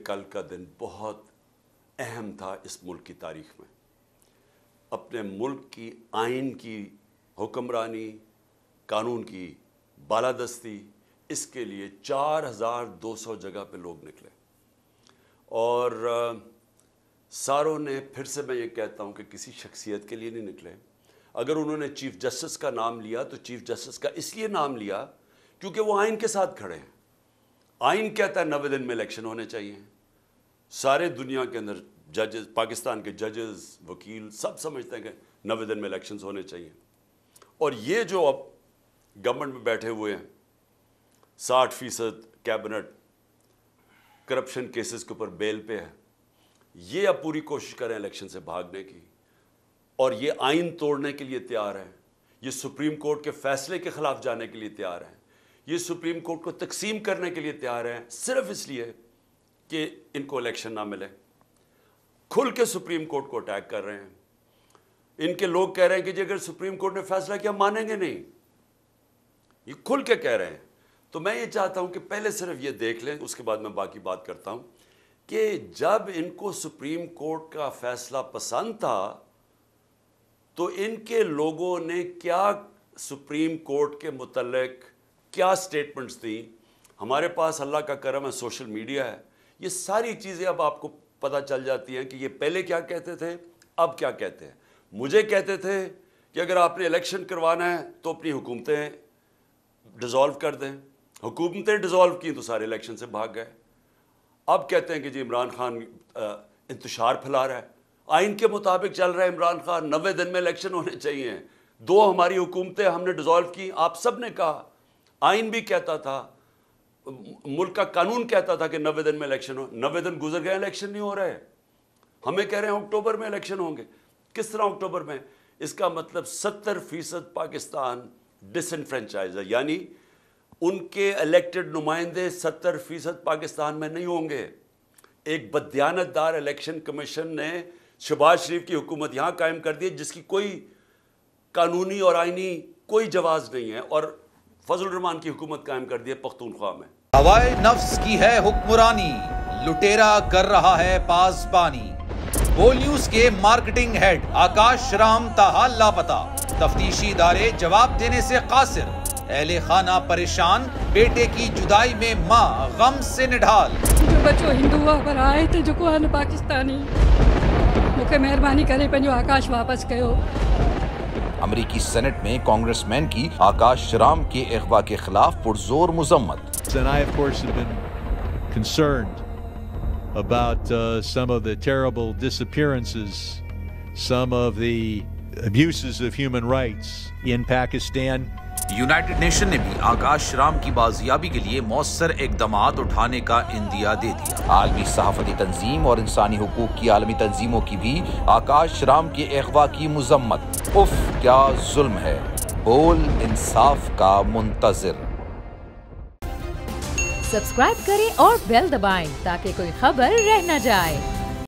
कल का दिन बहुत अहम था इस मुल्क की तारीख में। अपने मुल्क की आइन की हुक्मरानी, कानून की बालादस्ती, इसके लिए 4200 जगह पे लोग निकले और सारों ने, फिर से मैं ये कहता हूँ कि किसी शख्सियत के लिए नहीं निकले। अगर उन्होंने चीफ जस्टिस का नाम लिया तो चीफ जस्टिस का इसलिए नाम लिया क्योंकि वो आइन के साथ खड़े हैं। आइन कहता है 90 दिन में इलेक्शन होने चाहिए। सारे दुनिया के अंदर जजेस, पाकिस्तान के जजेस, वकील सब समझते हैं कि 90 दिन में इलेक्शंस होने चाहिए। और ये जो अब गवर्नमेंट में बैठे हुए हैं, 60% कैबिनेट करप्शन केसेस के ऊपर बेल पे है, ये अब पूरी कोशिश करें इलेक्शन से भागने की और ये आइन तोड़ने के लिए तैयार हैं। ये सुप्रीम कोर्ट के फैसले के खिलाफ जाने के लिए तैयार हैं। ये सुप्रीम कोर्ट को तकसीम करने के लिए तैयार हैं, सिर्फ इसलिए कि इनको इलेक्शन ना मिले। खुल के सुप्रीम कोर्ट को अटैक कर रहे हैं। इनके लोग कह रहे हैं कि जी अगर सुप्रीम कोर्ट ने फैसला किया मानेंगे नहीं, ये खुल के कह रहे हैं। तो मैं ये चाहता हूं कि पहले सिर्फ ये देख लें, उसके बाद मैं बाकी बात करता हूं कि जब इनको सुप्रीम कोर्ट का फैसला पसंद था तो इनके लोगों ने क्या सुप्रीम कोर्ट के मुतल्लिक क्या स्टेटमेंट्स दी। हमारे पास अल्लाह का करम है, सोशल मीडिया है, ये सारी चीज़ें अब आपको पता चल जाती हैं कि ये पहले क्या कहते थे, अब क्या कहते हैं। मुझे कहते थे कि अगर आपने इलेक्शन करवाना है तो अपनी हुकूमतें डिज़ोल्व कर दें। हुकूमतें डिज़ोल्व की तो सारे इलेक्शन से भाग गए। अब कहते हैं कि जी इमरान खान इंतशार फैला रहा है। आइन के मुताबिक चल रहा है इमरान खान, 90 दिन में इलेक्शन होने चाहिए। 2 हमारी हुकूमतें हमने डिज़ोल्व की, आप सब ने कहा। आइन भी कहता था, मुल्क का कानून कहता था कि 90 दिन में इलेक्शन हो। 90 दिन गुजर गए, इलेक्शन नहीं हो रहे। हमें कह रहे हैं अक्टूबर में इलेक्शन होंगे। किस तरह अक्टूबर में? इसका मतलब 70% पाकिस्तान डिसइनफ्रेंचाइज है, यानी उनके इलेक्टेड नुमाइंदे 70% पाकिस्तान में नहीं होंगे। एक बददियानतदार इलेक्शन कमीशन ने शहबाज शरीफ की हुकूमत यहाँ कायम कर दी जिसकी कोई कानूनी और आइनी कोई जवाज़ नहीं है, और फजल रहमान की हुकूमत कायम कर दी है पख्तूनख्वा में। हवाए नफ्स की है हुक्मरानी, लुटेरा कर रहा है पासबानी। बोल न्यूज के मार्केटिंग हेड आकाश राम ताहा लापता, तफ्तीशी इदारे जवाब देने से कासिर, अहले खाना परेशान, बेटे की जुदाई में माँ गम से निढाल। जो बच्चों हिंदू पर आए थे जो को पाकिस्तानी, मुझे मेहरबानी करे पंहिंजो आकाश वापस कयो। अमेरिकी सेनेट में कांग्रेसमैन की आकाश राम के अगवा के खिलाफ पुरजोर मुजम्मत। And I, of course, have been concerned about some of the terrible disappearances, some of the abuses of human rights in Pakistan. United nation ने भी आकाश राम की बाजियाबी के लिए मौसर इकदामात उठाने का इंदिया दे दिया। आलमी सहाफती तंजीम और इंसानी हुकूक की आलमी तंजीमों की भी आकाश राम के अगवा की मुजम्मत। उफ क्या जुल्म है, बोल इंसाफ का मुंतजिर। सब्सक्राइब करें और बेल दबाएं ताकि कोई खबर रह न जाए।